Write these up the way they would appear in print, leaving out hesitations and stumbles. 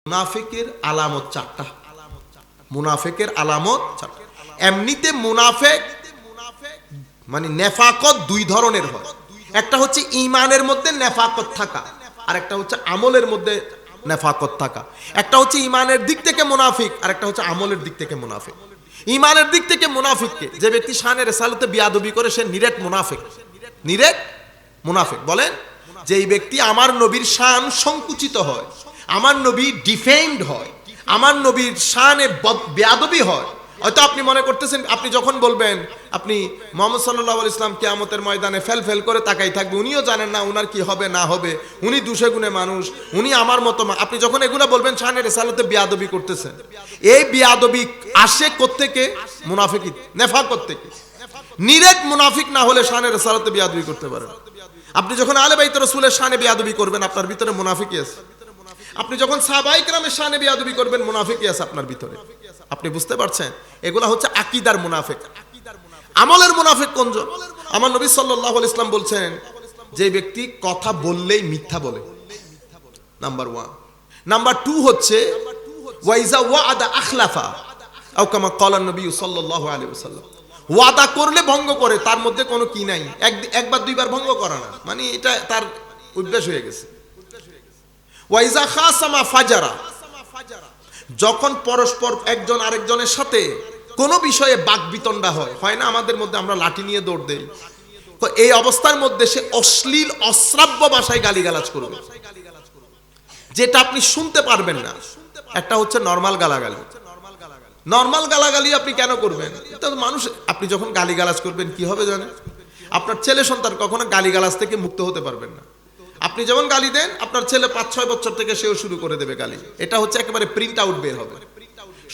মুনাফিকের আলামত চারটা। মুনাফিকের আলামত চারটা। এমনিতে মুনাফিক মানে নেফাকত দুই ধরনের হয়। একটা হচ্ছে ঈমানের মধ্যে নেফাকত থাকা, আর একটা হচ্ছে আমলের মধ্যে নেফাকত থাকা। একটা হচ্ছে ঈমানের দিক থেকে মুনাফিক, আর একটা হচ্ছে আমলের দিক থেকে মুনাফিক। ঈমানের দিক থেকে মুনাফিককে, যে ব্যক্তি শানে রিসালাতে বিয়াদবি করে, সে নিরেট মুনাফিক। নিরেট মুনাফিক বলেন, যেই ব্যক্তি আমার নবীর শান সংকুচিত হয়, আমার নবী ডিফেন্ড হয়, আমার নবীর শানে বেয়াদবি হয়। হয়তো আপনি মনে করতেছেন, আপনি যখন বলবেন আপনি মুহাম্মদ সাল্লাল্লাহু আলাইহি ওয়াসাল্লাম কিয়ামতের ময়দানে ফেল করে তাকাই থাকবে, উনিও জানেন না উনার কি হবে না হবে, উনি দুষে গুণে মানুষ, উনি আমার মতো। আপনি যখন এগুলো বলবেন শানে রিসালাতে বিয়াদবি করতেছেন, এই বিয়াদবি আসে কোত্থেকে? মুনাফিকি, নেফাকত থেকে। নিরেট মুনাফিক না হলে শানে রিসালাতে বিয়াদবি করতে পারেন। আপনি যখন আলে বাইত রাসূলের শানে বিয়াদবি করবেন, আপনার ভিতরে মুনাফিকি আছে। আপনি যখন সাহাবায়ে কেরামের শানে বিয়াদবি করবেন, মুনাফিকি আছে আপনার ভিতরে। আপনি বুঝতে পারছেন? এগুলা হচ্ছে আকীদার মুনাফিক। আমলের মুনাফিক কোনজন? আমার নবী সাল্লাল্লাহু আলাইহি ওয়াসাল্লাম বলছেন, যে ব্যক্তি কথা বললেই মিথ্যা বলে, নাম্বার 1। নাম্বার 2 হচ্ছে ওয়াইজা ওয়াদা আখলাফা, আও কামা ক্বালা নবী সাল্লাল্লাহু আলাইহি ওয়াসাল্লাম। ওয়াদা করলে ভঙ্গ করে, তার মধ্যে কোনো কি নাই, একবার দুইবার ভঙ্গ করা না, মানে এটা তার অভ্যাস হয়ে গেছে। ওয়াইজা খাসামা ফাজারা, যখন পরস্পর একজন আরেকজনের সাথে কোনো বিষয়ে বাকবিতণ্ডা হয় না আমাদের মধ্যে, আমরা লাঠি নিয়ে দৌড় দেই, তো এই অবস্থার মধ্যে সে অশ্লীল অশ্রাব্য ভাষায় গালিগালাজ করবে, যেটা আপনি শুনতে পারবেন না। একটা হচ্ছে নরমাল গালাগালি। নরমাল গালাগালি আপনি কেন করবেন? এটা তো মানুষ। আপনি যখন গালিগালাজ করবেন কি হবে জানেন? আপনার ছেলে সন্তান কখনো গালিগালাজ থেকে মুক্ত হতে পারবেন না। আপনি যেমন গালি দেন, আপনার ছেলে 5-6 বছর থেকে সেও শুরু করে দেবে গালি। এটা হচ্ছে একেবারে প্রিন্ট আউট বের হবে।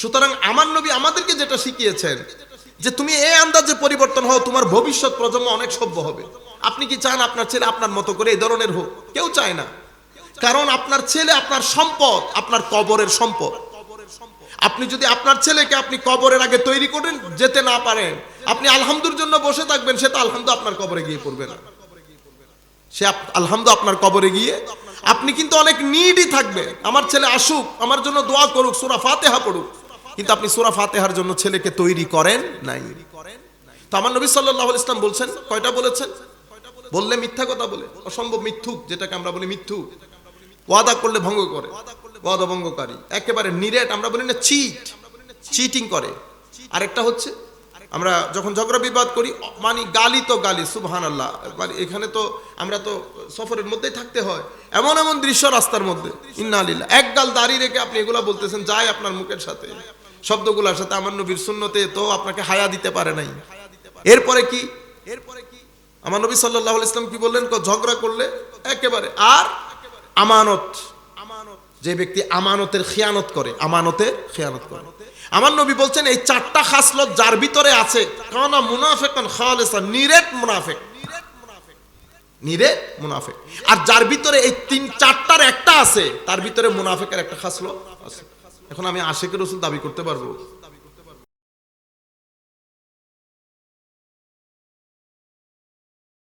সুতরাং আমার নবী আমাদেরকে যেটা শিখিয়েছেন, যে তুমি এই আন্দাজে পরিবর্তন হও, তোমার ভবিষ্যৎ প্রজন্ম অনেক সভ্য হবে। আপনি কি চান আপনার ছেলে আপনার মতো করে এই ধরনের হোক? কেউ চায় না। কারণ আপনার ছেলে আপনার সম্পদ, আপনার কবরের সম্পদ। আপনি যদি আপনার ছেলেকে আপনি কবরের আগে তৈরি করেন যেতে না পারেন, আপনি আলহামদুর জন্য বসে থাকবেন, সে তো আলহামদু আপনার কবরে গিয়ে পড়বে না। সে আলহামদু আপনার কবরে গিয়ে, আপনি কিন্তু অনেক নিডই থাকবেন, আমার ছেলে আসুক, আমার জন্য দোয়া করুক, সূরা ফাতিহা পড়ুক, কিন্তু আপনি সূরা ফাতিহার জন্য ছেলেকে তৈরি করেন নাই। তো আমার নবী সাল্লাল্লাহু আলাইহি ওয়াসাল্লাম বলছেন, কয়টা বলেছেন? বললে মিথ্যা কথা বলে, অসম্ভব মিথ্যুক, যেটাকে আমরা বলি মিথ্যুক। ওয়াদা করলে ভঙ্গ করে, ওয়াদা ভঙ্গকারী, একেবারে নিরেট, আমরা বলি না চিটিং করে। আরেকটা হচ্ছে আমরা যখন ঝগড়া বিবাদ করি, মানে গালি তো গালি, সুবহানাল্লাহ। মানে এখানে তো আমরা তো সফরের মধ্যেই থাকতে হয়, এমন এমন দৃশ্য রাস্তার মধ্যে, ইন্না লিল্লাহ, এক গাল দাঁড়িয়ে রেখে আপনি এগুলা বলতেছেন, যাই আপনার মুখের সাথে, শব্দগুলোর সাথে আমার নবীর সুন্নতে তো আপনাকে হায়া দিতে পারে নাই। এরপরে কি আমার নবী সাল্লাল্লাহু আলাইহি ওয়াসাল্লাম কি বললেন? ঝগড়া করলে একেবারে, আর আমানত, যে ব্যক্তি আমানতের খিয়ানত করে, আমানতের খিয়ানত করে, আমার নবী বলছেন এই 4টা খাসলত যার ভিতরে আছে, কানা মুনাফিকান খালিসান, নিরেট মুনাফিক, নিরেট মুনাফিক। আর যার ভিতরে এই 3-4টার একটা আছে, তার ভিতরে মুনাফিকের একটা খাসলত আছে। এখন আমি আশিকের রাসূল দাবি করতে পারবো?